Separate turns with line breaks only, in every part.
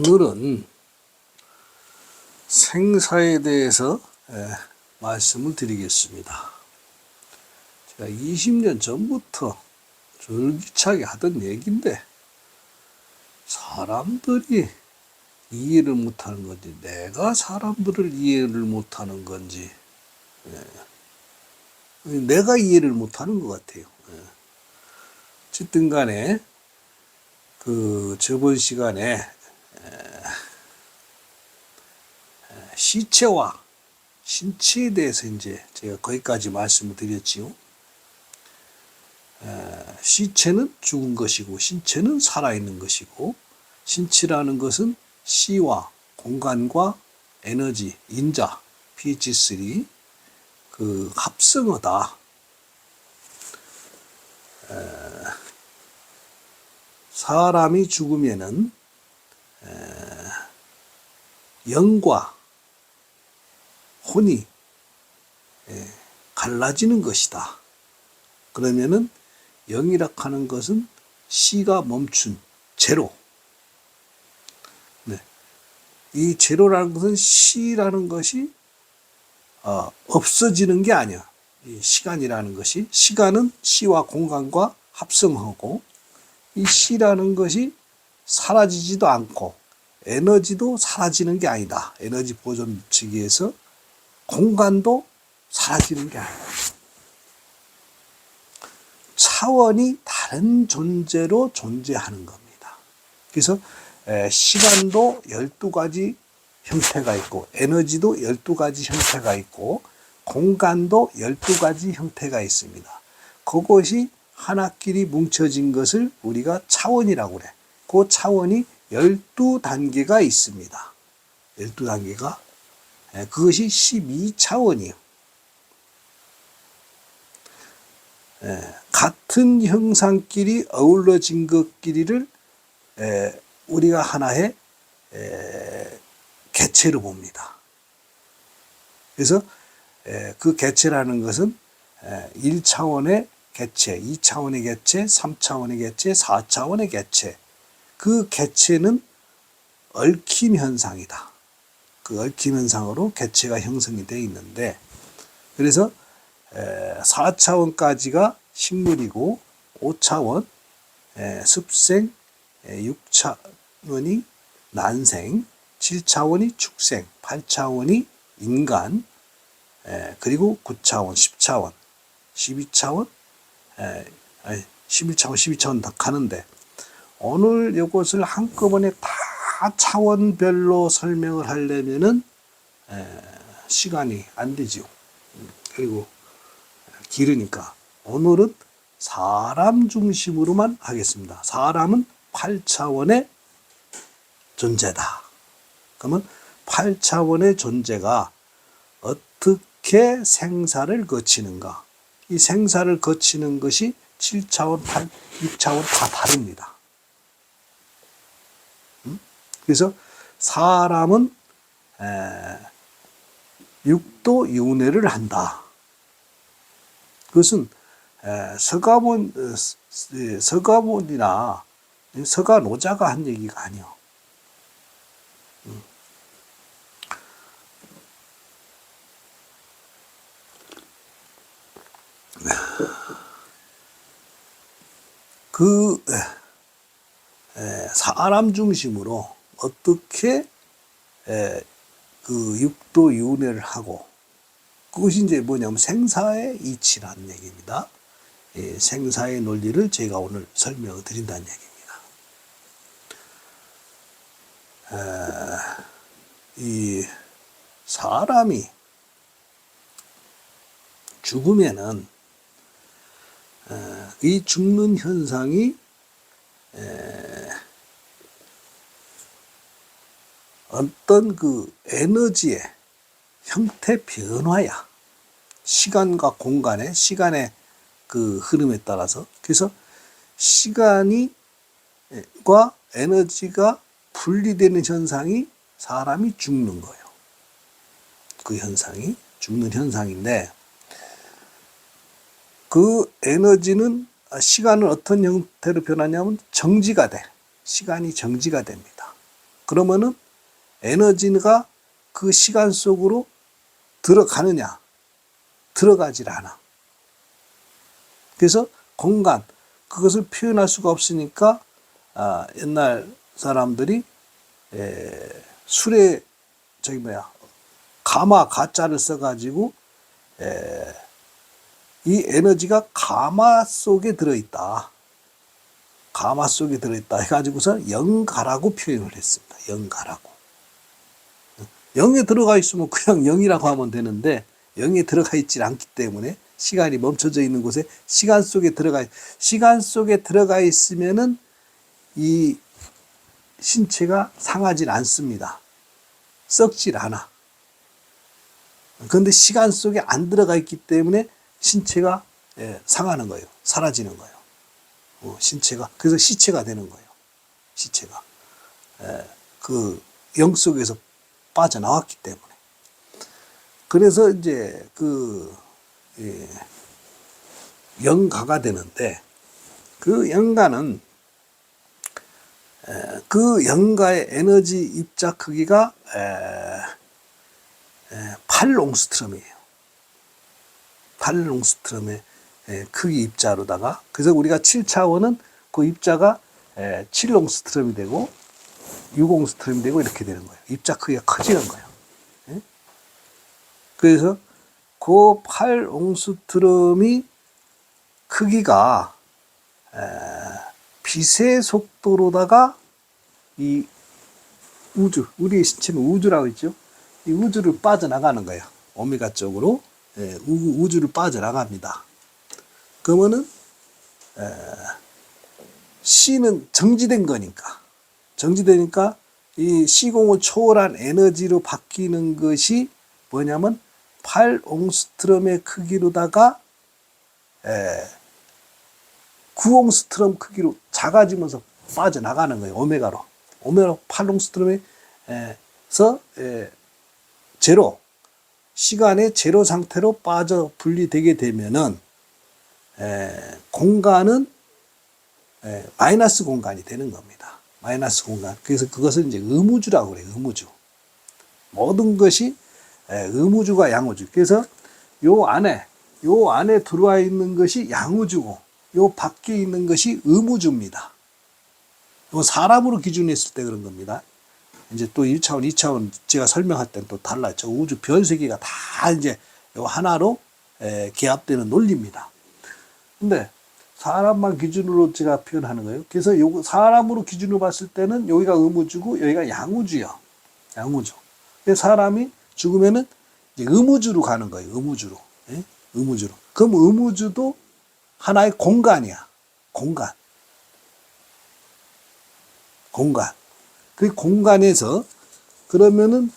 오늘은 생사에 대해서 말씀을 드리겠습니다. 제가 20년 전부터 줄기차게 하던 얘기인데 사람들이 이해를 못하는 건지 내가 사람들을 이해를 못하는 건지 내가 이해를 못하는 것 같아요. 어쨌든 간에 저번 시간에 시체와 신체에 대해서 이제 제가 거기까지 말씀을 드렸지요. 시체는 죽은 것이고 신체는 살아있는 것이고, 신체라는 것은 시와 공간과 에너지, 인자, pH3 그 합성어다. 사람이 죽으면은 영과 혼이 갈라지는 것이다. 그러면은 영이라 하는 것은 시가 멈춘 제로. 이 제로라는 것은 시라는 것이 없어지는 게 아니야. 이 시간이라는 것이, 시간은 시와 공간과 합성하고, 이 시라는 것이 사라지지도 않고 에너지도 사라지는 게 아니다. 에너지 보존 측에서 공간도 사라지는 게 아니다. 차원이 다른 존재로 존재하는 겁니다. 그래서 시간도 12가지 형태가 있고, 에너지도 12가지 형태가 있고, 공간도 12가지 형태가 있습니다. 그것이 하나끼리 뭉쳐진 것을 우리가 차원이라고 그래. 그 차원이 12단계가 있습니다. 12단계가. 그것이 12차원이에요. 같은 형상끼리 어우러진 것끼리를 우리가 하나의 개체로 봅니다. 그래서 그 개체라는 것은 1차원의 개체, 2차원의 개체, 3차원의 개체, 4차원의 개체. 그 개체는 얽힘 현상이다. 그 얽힘 현상으로 개체가 형성이 되어 있는데, 그래서 4차원까지가 식물이고, 5차원 습생, 6차원이 난생, 7차원이 축생, 8차원이 인간, 그리고 9차원, 10차원, 12차원, 11차원, 12차원 다 가는데, 오늘 이것을 한꺼번에 다 차원별로 설명을 하려면은 시간이 안 되죠. 그리고 길으니까 오늘은 사람 중심으로만 하겠습니다. 사람은 8차원의 존재다. 그러면 8차원의 존재가 어떻게 생사를 거치는가? 이 생사를 거치는 것이 7차원, 6차원 다 다릅니다. 그래서 사람은 6도 윤회를 한다. 그것은 서가모니나 서가노자가 한 얘기가 아니요. 사람 중심으로 어떻게 그 육도 윤회를 하고, 그것이 이제 뭐냐면 생사의 이치라는 얘기입니다. 생사의 논리를 제가 오늘 설명을 드린다는 얘기입니다. 이 사람이 죽으면은 이 죽는 현상이 어떤 그 에너지의 형태 변화야. 시간과 공간의, 시간의 그 흐름에 따라서. 그래서 시간과 에너지가 분리되는 현상이 사람이 죽는 거예요. 그 현상이 죽는 현상인데, 그 에너지는, 시간은 어떤 형태로 변하냐면 정지가 돼. 시간이 정지가 됩니다. 그러면은 에너지가 그 시간 속으로 들어가느냐? 들어가질 않아. 그래서 공간, 그것을 표현할 수가 없으니까 옛날 사람들이 술에 가자를 써가지고 이 에너지가 가마 속에 들어있다. 가마 속에 들어있다 해가지고서 영가라고 표현을 했습니다. 영가라고. 영에 들어가 있으면 그냥 영이라고 하면 되는데 영에 들어가 있지 않기 때문에 시간이 멈춰져 있는 곳에 시간 속에 들어가 있으면은 이 신체가 상하질 않습니다. 썩질 않아. 그런데 시간 속에 안 들어가 있기 때문에 신체가 상하는 거예요. 사라지는 거예요. 신체가. 그래서 시체가 되는 거예요. 시체가. 그 영 속에서 빠져나왔기 때문에. 그래서 이제 영가가 되는데 그 영가는 그 영가의 에너지 입자 크기가 8옹스트럼이에요. 8옹스트럼의 크기 입자로다가 그래서 우리가 7차원은 그 입자가 7옹스트럼이 되고 6옹스트럼이 되고 이렇게 되는 거예요. 입자 크기가 커지는 거예요. 그래서 그 8옹스트럼이 크기가 빛의 속도로다가 이 우주, 우리의 신체는 우주라고 했죠. 이 우주를 빠져나가는 거예요. 오메가 쪽으로 우주를 빠져나갑니다. 그러면은 C는 정지된 거니까 이 시공을 초월한 에너지로 바뀌는 것이 뭐냐면 8옹스트럼의 크기로다가 9옹스트럼 크기로 작아지면서 빠져나가는 거예요. 오메가로 8옹스트럼에서 제로, 시간의 제로 상태로 빠져 분리되게 되면은 공간은 마이너스 공간이 되는 겁니다. 마이너스 공간. 그래서 그것을 이제 음우주라고 그래요. 음우주. 모든 것이 음우주가 양우주. 그래서 요 안에 들어와 있는 것이 양우주고 요 밖에 있는 것이 음우주입니다. 요 사람으로 기준했을 때 그런 겁니다. 이제 또 1차원, 2차원 제가 설명할 때는 또 달라요. 저 우주 별 세계가 다 이제 요 하나로 계합되는 논리입니다. 근데 사람만 기준으로 제가 표현하는 거예요. 그래서 요 사람으로 기준으로 봤을 때는 여기가 음우주고 여기가 양우주요. 양우주. 사람이 죽으면은 이제 음우주로 가는 거예요. 음우주로. 음우주로. 그럼 음우주도 하나의 공간이야. 공간. 그 공간에서 그러면은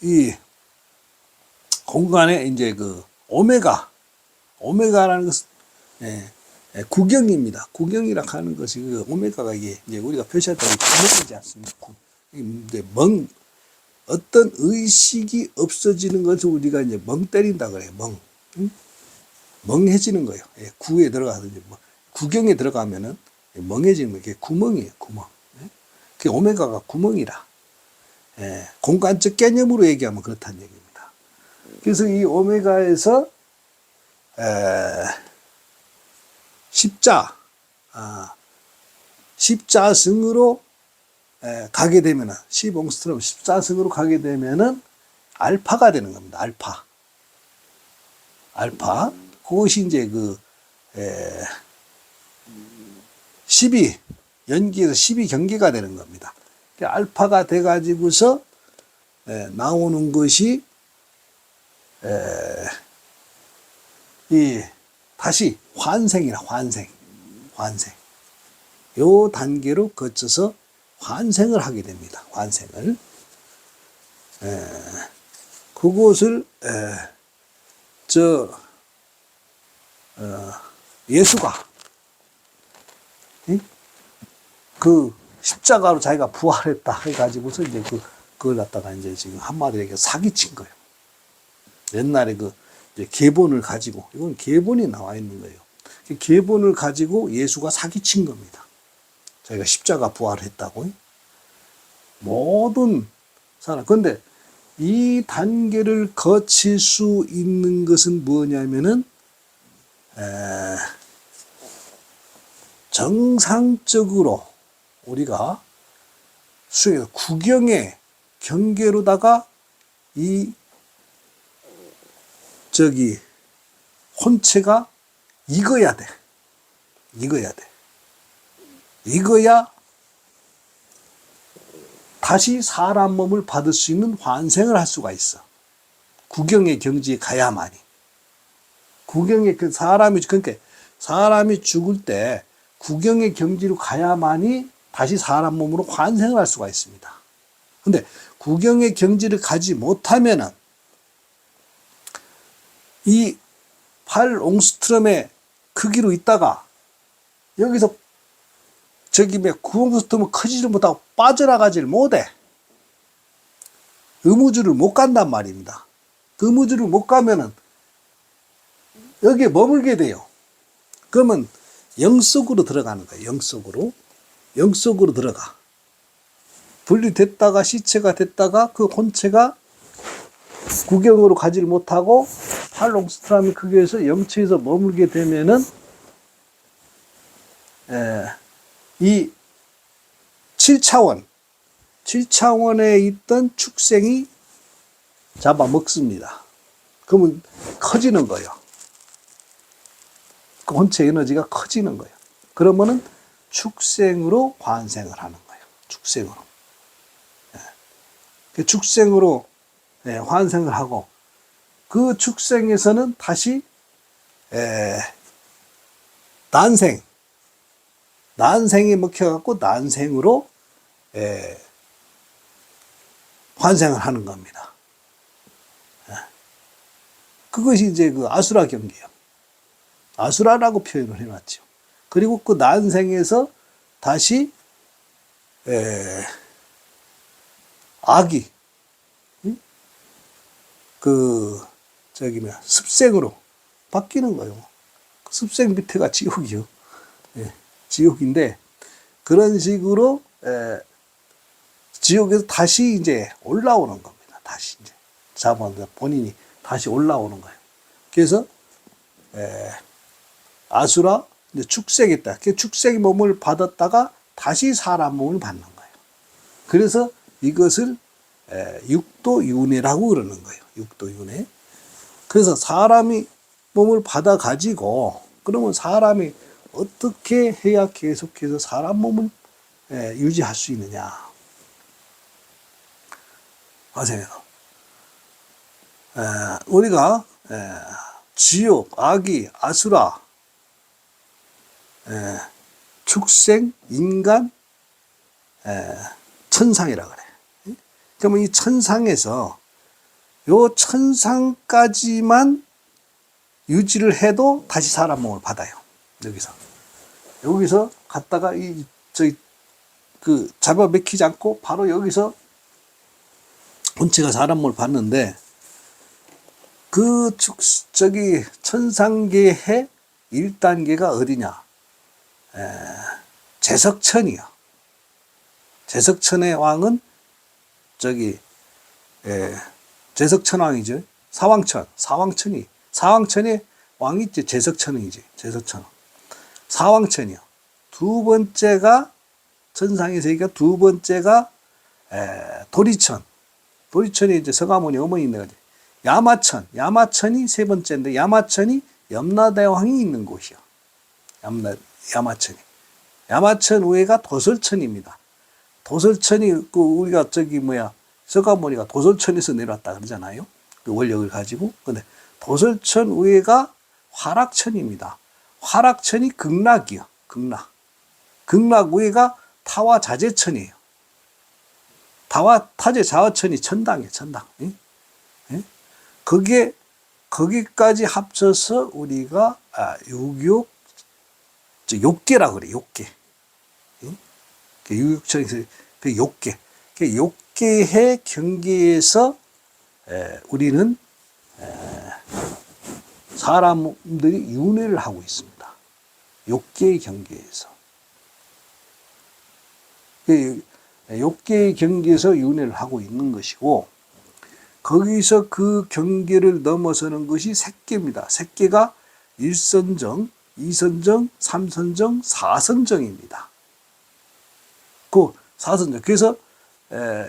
이 공간에 이제 오메가라는 것은 구경입니다. 구경이라 하는 것이 오메가가 이제 우리가 표시할 때 구멍이지 않습니까? 이제 어떤 의식이 없어지는 것을 우리가 이제 멍 때린다 그래요. 멍해지는 거예요. 구에 들어가서 이제 구경에 들어가면은 멍해지는 거예요. 그게 구멍이에요. 구멍. 그게 오메가가 구멍이라. 공간적 개념으로 얘기하면 그렇다는 얘기입니다. 그래서 이 오메가에서 십자승으로 가게 되면은 10옹스트럼 십자승으로 가게 되면은 알파가 되는 겁니다. 알파. 그것이 이제 12 연기에서 12경계가 되는 겁니다. 알파가 돼 가지고서 나오는 것이 다시 환생. 요 단계로 거쳐서 환생을 하게 됩니다. 환생을. 그것을 예수가 그 십자가로 자기가 부활했다 해가지고서 이제 그걸 갖다가 이제 지금 한마디로 얘기해서 사기친 거예요. 옛날에 이제 계본을 가지고, 이건 계본이 나와 있는 거예요. 계본을 가지고 예수가 사기친 겁니다. 자기가 십자가 부활했다고. 모든 사람. 근데 이 단계를 거칠 수 있는 것은 뭐냐면은 정상적으로 우리가 구경의 경계로다가 이 혼체가 익어야 돼. 익어야 돼. 익어야 다시 사람 몸을 받을 수 있는 환생을 할 수가 있어. 구경의 경지에 가야만이. 구경의 그러니까 사람이 죽을 때 구경의 경지로 가야만이 다시 사람 몸으로 환생을 할 수가 있습니다. 근데 구경의 경지를 가지 못하면은 이 8옹스트럼의 크기로 있다가 여기서 9옹스트럼은 커지지 못하고 빠져나가질 못해. 의무주를 못 간단 말입니다. 의무주를 못 가면은 여기에 머물게 돼요. 그러면 영속으로 들어가는 거예요. 영속으로 들어가. 분리됐다가 시체가 됐다가 그 혼체가 구경으로 가지를 못하고 8옹스트럼이 크기에서 영체에서 머물게 되면은 이 7차원에 있던 축생이 잡아먹습니다. 그러면 커지는 거예요. 그 혼체 에너지가 커지는 거예요. 그러면은 축생으로 환생을 하는 거예요. 축생으로 환생을 하고 그 축생에서는 다시 난생에 먹혀갖고 난생으로 환생을 하는 겁니다. 그것이 이제 그 아수라 경계예요. 아수라라고 표현을 해놨죠. 그리고 그 난생에서 다시 아기, 습생으로 바뀌는 거예요. 습생 밑에가 지옥이요. 지옥인데 그런 식으로 지옥에서 다시 이제 올라오는 겁니다. 다시 이제 본인이 다시 올라오는 거예요. 그래서 아수라 이제 축생했다. 그 축생의 몸을 받았다가 다시 사람 몸을 받는 거예요. 그래서 이것을 육도윤회라고 그러는 거예요. 육도윤회. 그래서 사람이 몸을 받아 가지고 그러면 사람이 어떻게 해야 계속해서 사람 몸을 유지할 수 있느냐. 아세요? 우리가 지옥, 아기, 아수라, 축생, 인간, 천상이라 그래. 그러면 이 천상에서 요 천상까지만 유지를 해도 다시 사람 몸을 받아요. 여기서 갔다가 잡아 먹히지 않고 바로 여기서 혼체가 사람 몸을 받는데 천상계의 1단계가 어디냐? 제석천이요. 제석천의 왕은 제석천왕이죠. 사왕천의 왕이 있지. 제석천이지. 사왕천이요. 두 번째가 천상의 세계가 두 번째가 도리천. 도리천이 이제 서가모니 어머니인데 거지. 야마천이 세 번째인데 야마천이 염라대왕이 있는 곳이요. 야마천이. 야마천 위에가 도설천입니다. 도설천이 우리가 서가모니가 도설천에서 내려왔다 그러잖아요. 그 원력을 가지고. 근데 도설천 위에가 화락천입니다. 화락천이 극락이요. 극락 위에가 타화자재천이에요. 타재자화천이 천당이에요. 천당. 거기까지 합쳐서 우리가 욕계라 그래. 욕계. 유육천에서 그 욕계. 그 욕계의 경계에서 우리는 사람들이 윤회를 하고 있습니다. 욕계의 경계에서. 욕계의 경계에서 윤회를 하고 있는 것이고, 거기서 그 경계를 넘어서는 것이 색계입니다. 색계가 1선정, 2선정, 3선정, 4선정입니다. 그 4선정. 그래서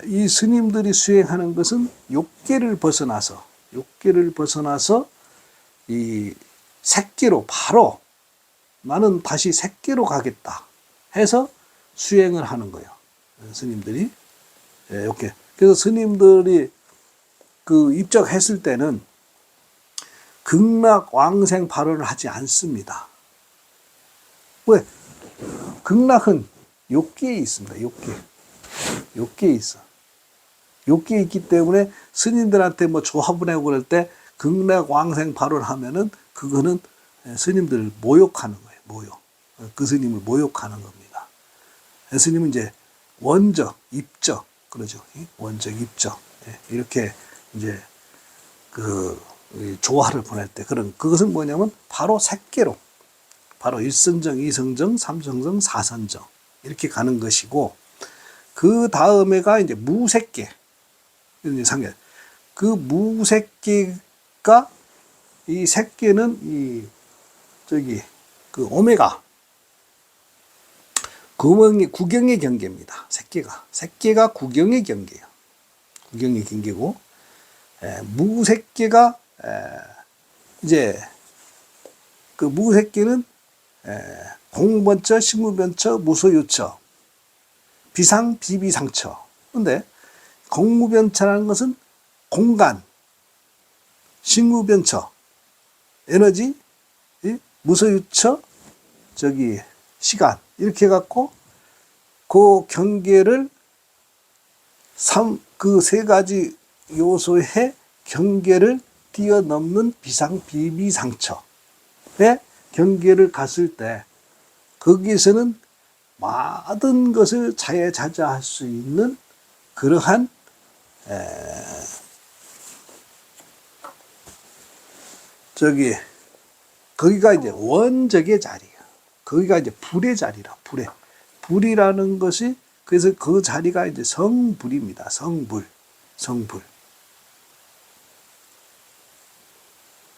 이 스님들이 수행하는 것은 욕계를 벗어나서 이 색계로 바로 나는 다시 색계로 가겠다 해서 수행을 하는 거예요. 스님들이. 욕계. 그래서 스님들이 그 입적했을 때는 극락 왕생 발언을 하지 않습니다. 왜? 극락은 욕계에 있습니다. 욕계에 있어. 욕계에 있기 때문에 스님들한테 뭐 조화분하고 그럴 때 극락 왕생 발언하면은 그거는 스님들을 모욕하는 거예요. 모욕. 그 스님을 모욕하는 겁니다. 스님은 이제 원적, 입적 그러죠. 원적, 입적 이렇게 이제 그 조화를 보낼 때 그것은 뭐냐면 바로 색계로 바로 1선정, 2선정, 3선정, 4선정 이렇게 가는 것이고, 그 다음에가 이제 무색계. 그 무색계가 이 색계는 그 오메가 구경의 경계입니다. 색계가 구경의 경계예요. 구경의 경계고, 무색계가 이제 그 무색계는 공무변처, 식무변처, 무소유처, 비상, 비비상처. 근데 공무변처라는 것은 공간, 식무변처, 에너지, 무소유처, 시간 이렇게 해갖고 그 경계를 그 세 가지 요소의 경계를 뛰어넘는 비상, 비비상처의 경계를 갔을 때 거기에서는 모든 것을 자해자자할 수 있는 그러한 거기가 이제 원적의 자리야. 거기가 이제 불의 자리라. 불이라는 것이 그래서 그 자리가 이제 성불입니다. 성불.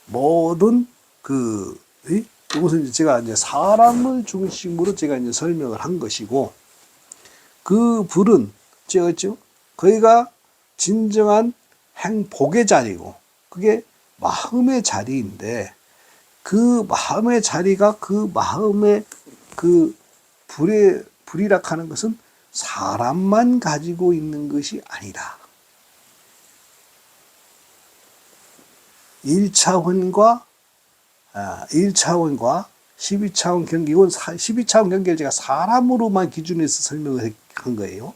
모든 이것은 제가 이제 사람을 중심으로 제가 이제 설명을 한 것이고, 그 불은 제가 했죠. 거기가 진정한 행복의 자리고, 그게 마음의 자리인데, 그 마음의 자리가 그 마음의 그 불이라 하는 것은 사람만 가지고 있는 것이 아니다. 1차원과 12차원 경계, 이건 12차원 경계를 제가 사람으로만 기준해서 설명을 한 거예요.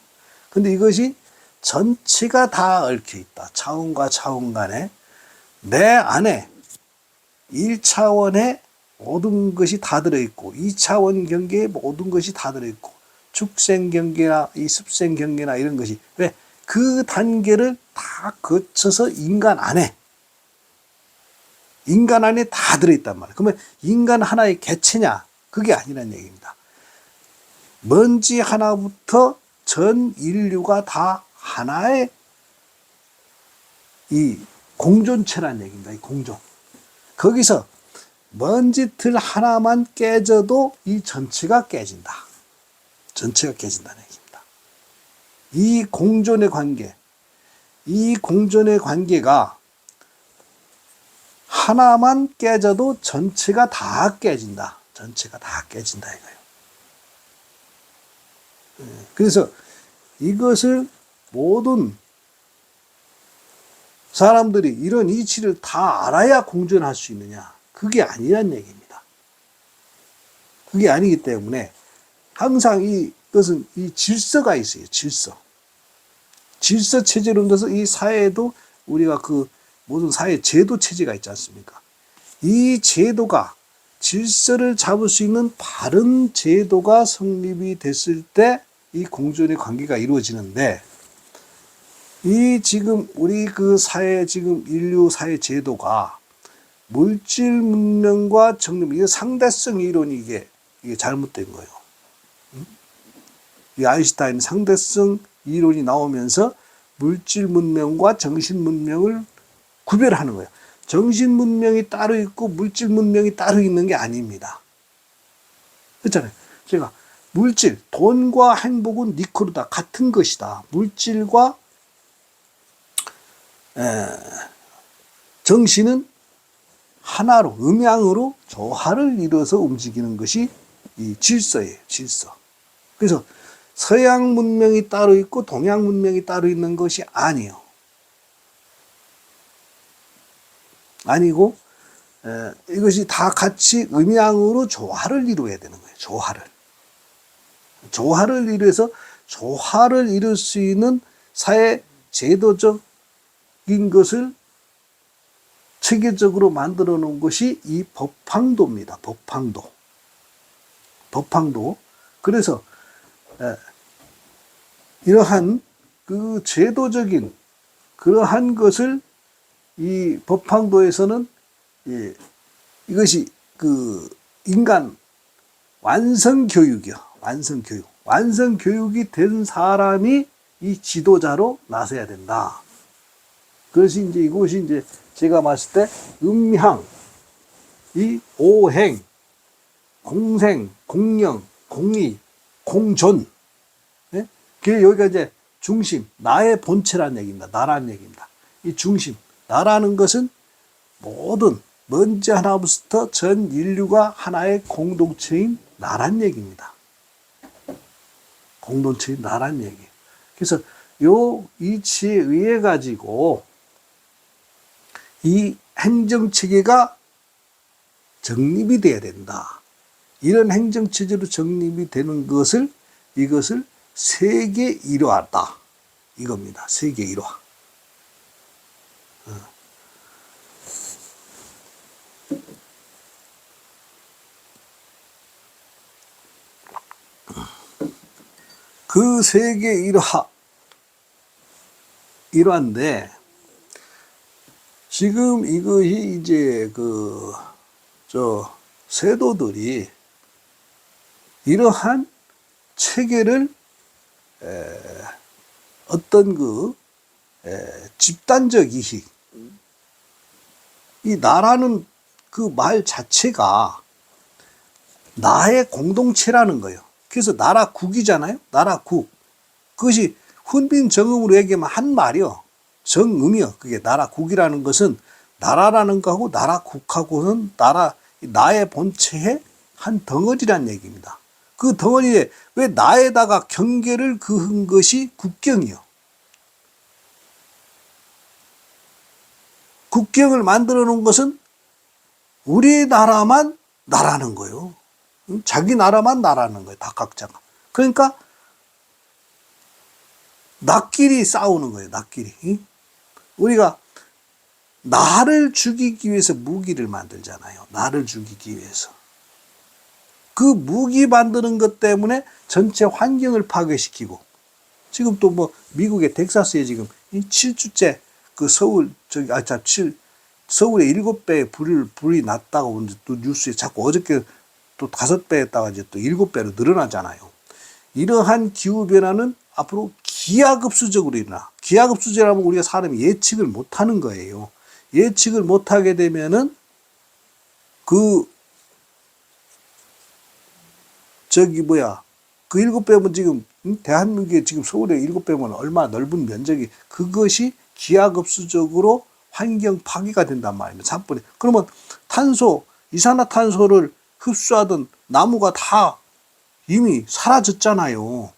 근데 이것이 전체가 다 얽혀 있다. 차원과 차원 간에 내 안에 1차원에 모든 것이 다 들어있고 2차원 경계에 모든 것이 다 들어있고 축생 경계나 이 습생 경계나 이런 것이 왜? 그 단계를 다 거쳐서 인간 안에 다 들어있단 말이에요. 그러면 인간 하나의 개체냐? 그게 아니란 얘기입니다. 먼지 하나부터 전 인류가 다 하나의 이 공존체란 얘기입니다. 이 공존. 거기서 먼지틀 하나만 깨져도 이 전체가 깨진다. 전체가 깨진다는 얘기입니다. 이 공존의 관계가 하나만 깨져도 전체가 다 깨진다. 전체가 다 깨진다 이거예요. 그래서 이것을 모든 사람들이 이런 이치를 다 알아야 공존할 수 있느냐? 그게 아니란 얘기입니다. 그게 아니기 때문에 항상 이것은 이 질서가 있어요. 질서 체제로 돼서 이 사회에도 우리가 그 모든 사회 제도 체제가 있지 않습니까? 이 제도가 질서를 잡을 수 있는 바른 제도가 성립이 됐을 때 이 공존의 관계가 이루어지는데, 이 지금 우리 그 사회 지금 인류 사회 제도가 물질 문명과 정립, 이게 상대성 이론이 이게 잘못된 거예요. 이 아인슈타인 상대성 이론이 나오면서 물질 문명과 정신 문명을 구별하는 거예요. 정신 문명이 따로 있고 물질 문명이 따로 있는 게 아닙니다. 그렇잖아요. 제가 물질, 돈과 행복은 니코르다. 같은 것이다. 물질과 정신은 하나로, 음양으로 조화를 이루어서 움직이는 것이 이 질서예요. 질서. 그래서 서양 문명이 따로 있고 동양 문명이 따로 있는 것이 아니에요. 아니고 이것이 다 같이 음양으로 조화를 이루어야 되는 거예요. 조화를 이루어서 조화를 이룰 수 있는 사회 제도적인 것을 체계적으로 만들어 놓은 것이 이 법황도입니다. 법황도. 그래서 이러한 그 제도적인 그러한 것을 이 법황도에서는 이것이 그 인간 완성교육이요. 완성교육이 된 사람이 이 지도자로 나서야 된다. 그것이 이제 이것이 이제 제가 봤을 때 음향, 이 오행, 공생, 공령, 공의, 공존. 예? 그게 여기가 이제 중심, 나의 본체라는 얘기입니다. 나라는 얘기입니다. 이 중심, 나라는 것은 모든 먼지 하나부터 전 인류가 하나의 공동체인 나란 얘기입니다. 공동체인 나란 얘기. 그래서 요 이치에 의해 가지고 이 행정체계가 정립이 돼야 된다. 이런 행정체제로 정립이 되는 이것을 세계 일화다. 이겁니다. 세계 일화. 그 세계 일화인데, 지금 이것이 이제 세도들이 이러한 체계를 어떤 집단적 이익, 이 나라는 그 말 자체가 나의 공동체라는 거예요. 그래서 나라국이잖아요. 나라국. 그것이 훈빈 정음으로 얘기하면 한 말이요. 정음이요. 그게 나라국이라는 것은 나라라는 거하고 나라국하고는 나의 본체의 한 덩어리란 얘기입니다. 그 덩어리에 왜 나에다가 경계를 그은 것이 국경이요. 국경을 만들어 놓은 것은 우리나라만 나라는 거예요. 자기 나라만 나라는 거예요. 다 각자가. 그러니까 나끼리 싸우는 거예요. 나끼리. 우리가 나를 죽이기 위해서 무기를 만들잖아요. 나를 죽이기 위해서. 그 무기 만드는 것 때문에 전체 환경을 파괴시키고, 지금 또 뭐 미국의 텍사스에 지금 7주째 그 서울의 7배 불이 났다고 또 뉴스에 자꾸 어저께 또 5배 했다가 이제 또 7배로 늘어나잖아요. 이러한 기후변화는 앞으로 기하급수적으로 일어나. 기하급수적이라면 우리가 사람이 예측을 못하는 거예요. 예측을 못하게 되면은 그 7배면 지금 대한민국에 지금 서울에 7배면 얼마나 넓은 면적이, 그것이 기하급수적으로 환경 파괴가 된단 말입니다. 산불이. 그러면 이산화탄소를 흡수하던 나무가 다 이미 사라졌잖아요.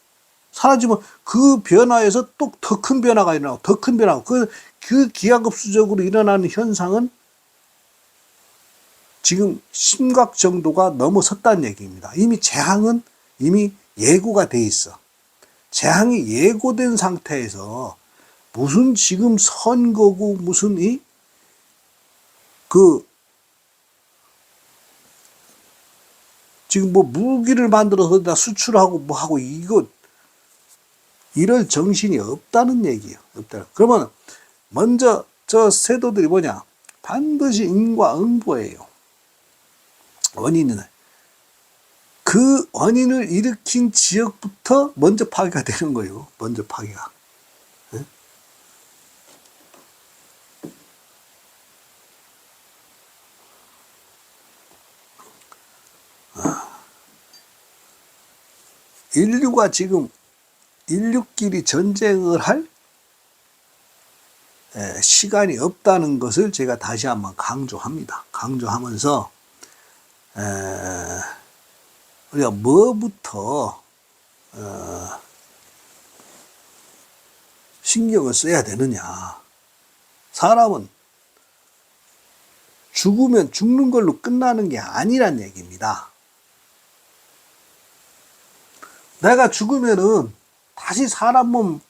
사라지면 그 변화에서 또 더 큰 변화가 일어나고, 더 큰 변화가, 그 기하급수적으로 일어나는 현상은 지금 심각 정도가 넘어섰다는 얘기입니다. 이미 재앙은 이미 예고가 돼 있어. 재앙이 예고된 상태에서 무슨 지금 선거고 무슨 지금 뭐 무기를 만들어서 다 수출하고 뭐 하고 이럴 정신이 없다는 얘기예요. 그러면 먼저 저 세도들이 뭐냐? 반드시 인과응보예요. 원인은 그 원인을 일으킨 지역부터 먼저 파괴가 되는 거예요. 먼저 파괴가. 네? 인류끼리 전쟁을 할 시간이 없다는 것을 제가 다시 한번 강조합니다. 강조하면서 우리가 뭐부터 신경을 써야 되느냐. 사람은 죽으면 죽는 걸로 끝나는 게 아니란 얘기입니다. 내가 죽으면은 다시 사람 몸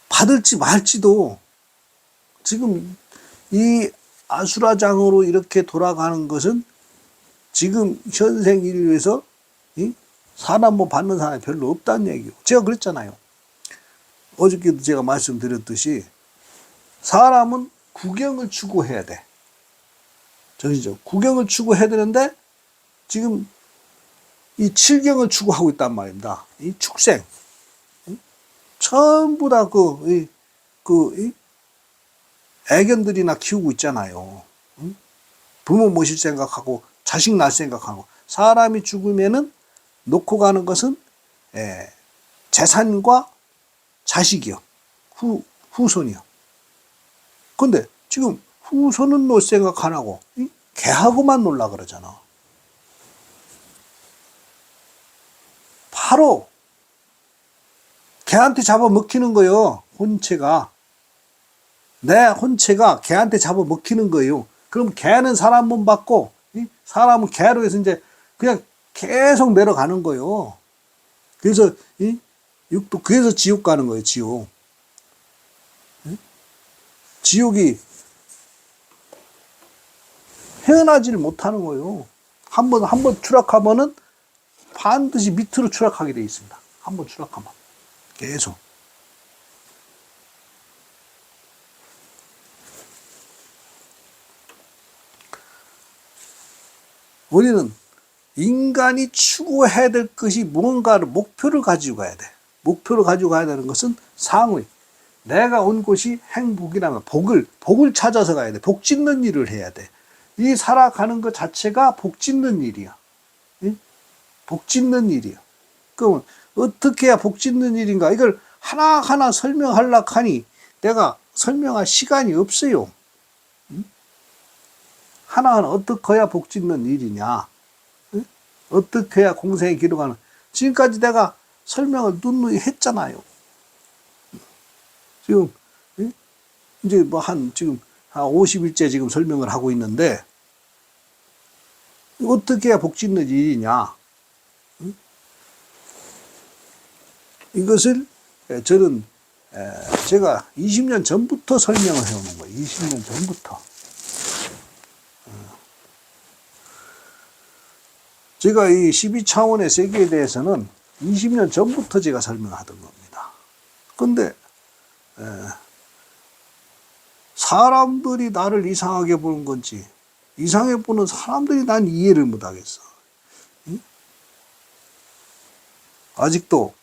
받을지 말지도 지금 이 아수라장으로 이렇게 돌아가는 것은 지금 현생 인류에서 사람 몸 받는 사람이 별로 없다는 얘기고, 제가 그랬잖아요. 어저께도 제가 말씀드렸듯이 사람은 구경을 추구해야 돼. 정신적으로 구경을 추구해야 되는데 지금 이 칠경을 추구하고 있단 말입니다. 이 축생 전부 다 애견들이나 키우고 있잖아요. 부모 모실 생각하고 자식 낳을 생각하고. 사람이 죽으면은 놓고 가는 것은 재산과 자식이요. 후손이요. 근데 지금 후손은 놓을 생각 안 하고 개하고만 놀라 그러잖아. 바로 개한테 잡아먹히는 거예요. 혼체가. 내 혼체가 개한테 잡아먹히는 거예요. 그럼 개는 사람 몸 받고 사람은 개로 해서 이제 그냥 계속 내려가는 거예요. 그래서 육도, 그래서 지옥 가는 거예요. 지옥. 지옥이 헤어나지를 못하는 거예요. 한번 추락하면은 반드시 밑으로 추락하게 돼 있습니다. 한번 추락하면 계속. 우리는 인간이 추구해야 될 것이 무언가를 목표를 가지고 가야 돼. 목표를 가지고 가야 되는 것은 상의. 내가 온 곳이 행복이라면 복을 찾아서 가야 돼. 복 짓는 일을 해야 돼. 이 살아가는 것 자체가 복 짓는 일이야. 복 짓는 일이야. 그럼 어떻게 해야 복 짓는 일인가? 이걸 하나하나 설명하려고 하니 내가 설명할 시간이 없어요. 하나하나 어떻게 해야 복 짓는 일이냐? 어떻게 해야 공생에 기록하는? 지금까지 내가 설명을 누누이 했잖아요. 지금 이제 지금 한 50일째 지금 설명을 하고 있는데 어떻게 해야 복 짓는 일이냐? 이것을 저는 제가 20년 전부터 설명을 해오는 거예요. 20년 전부터. 제가 이 12차원의 세계에 대해서는 20년 전부터 제가 설명하던 겁니다. 근데 사람들이 나를 이상하게 보는 건지 이상하게 보는 사람들이 난 이해를 못하겠어. 아직도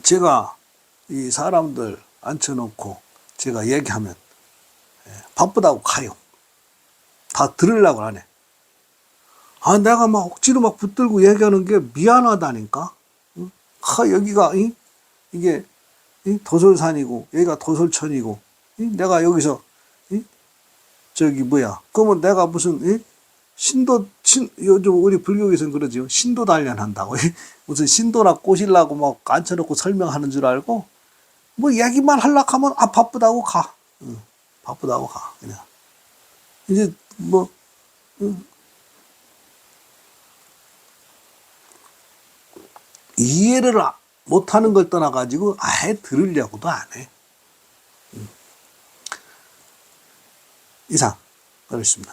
제가 이 사람들 앉혀놓고 제가 얘기하면 바쁘다고 가요. 다 들으려고 하네. 내가 막 억지로 막 붙들고 얘기하는 게 미안하다니까. 여기가 이게 도솔산이고 여기가 도솔천이고 내가 여기서 그러면 내가 무슨 요즘 우리 불교에서는 그러지요. 신도 단련한다고. 무슨 신도나 꼬시려고 막 앉혀놓고 설명하는 줄 알고 뭐 얘기만 하려고 하면 바쁘다고 가. 바쁘다고 가. 그냥 이제 이해를 못하는 걸 떠나가지고 아예 들으려고도 안 해. 이상 그렇습니다.